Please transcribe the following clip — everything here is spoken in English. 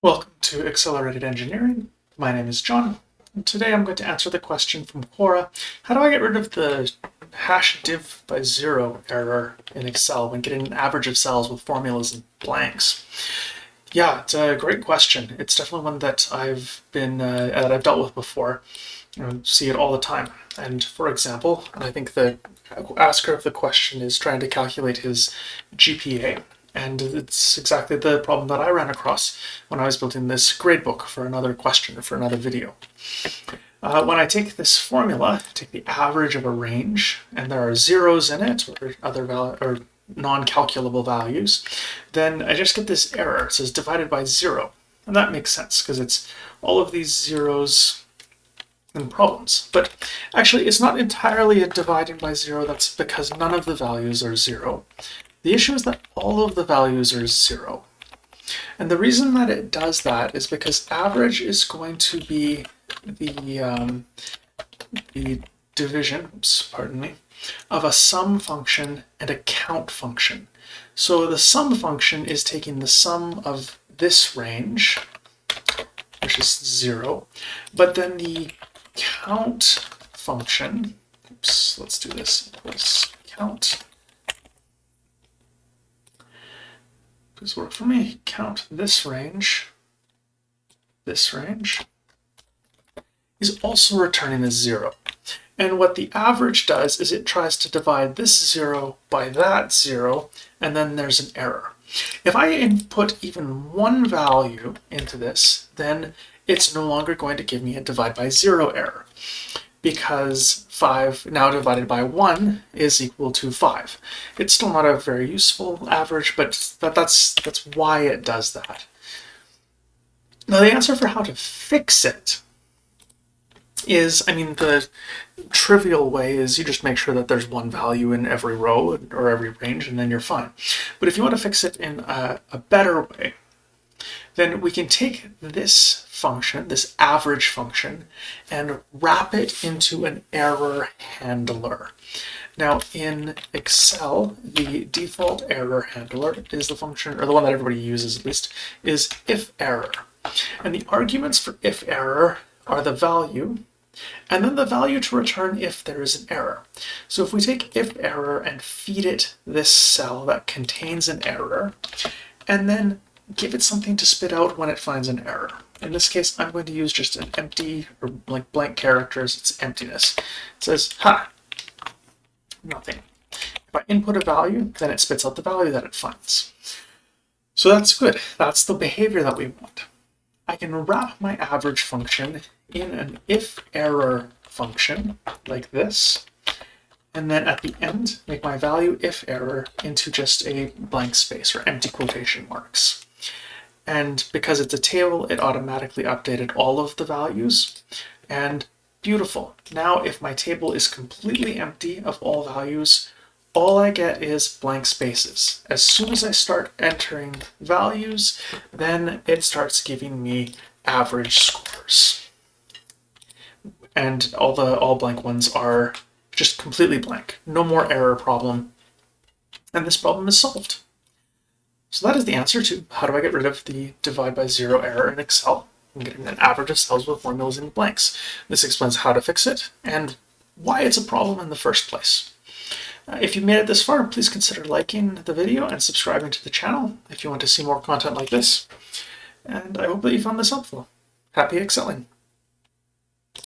Welcome to Accelerated Engineering. My name is John, and today I'm going to answer the question from Quora: how do I get rid of the hash div by zero error in Excel when getting an average of cells with formulas and blanks? Yeah, it's a great question. It's definitely one that I've dealt with before. See it all the time. And for example, I think the asker of the question is trying to calculate his GPA. And it's exactly the problem that I ran across when I was building this gradebook for another question or for another video. When I take this formula, take the average of a range, and there are zeros in it or other or non-calculable values, then I just get this error. It says divided by zero. And that makes sense because it's all of these zeros and problems. But actually, it's not entirely a dividing by zero. That's because none of the values are zero. The issue is that all of the values are zero. And the reason that it does that is because average is going to be the division, of a sum function and a count function. So the sum function is taking the sum of this range, which is zero, but then the count function, let's do this, equals count. This work for me. Count this range is also returning a zero. And what the average does is it tries to divide this zero by that zero, and then there's an error. If I input even one value into this, then it's no longer going to give me a divide by zero error, because 5 now divided by 1 is equal to 5. It's still not a very useful average, but that's why it does that. Now the answer for how to fix it is, the trivial way is you just make sure that there's one value in every row or every range, and then you're fine. But if you want to fix it in a better way, then we can take this function, this average function, and wrap it into an error handler. Now in Excel, the default error handler is the function, or the one that everybody uses at least, is IFERROR. And the arguments for IFERROR are the value, and then the value to return if there is an error. So if we take IFERROR and feed it this cell that contains an error, and then give it something to spit out when it finds an error. In this case, I'm going to use just an empty, or like blank characters, it's emptiness. It says, ha, nothing. If I input a value, then it spits out the value that it finds. So that's good. That's the behavior that we want. I can wrap my average function in an IFERROR function like this, and then at the end, make my value IFERROR into just a blank space or empty quotation marks. And because it's a table, it automatically updated all of the values. And beautiful. Now, if my table is completely empty of all values, all I get is blank spaces. As soon as I start entering values, then it starts giving me average scores. And all blank ones are just completely blank. No more error problem. And this problem is solved. So that is the answer to how do I get rid of the divide by zero error in Excel and getting an average of cells with formulas and blanks. This explains how to fix it and why it's a problem in the first place. If you made it this far, please consider liking the video and subscribing to the channel if you want to see more content like this. And I hope that you found this helpful. Happy excelling!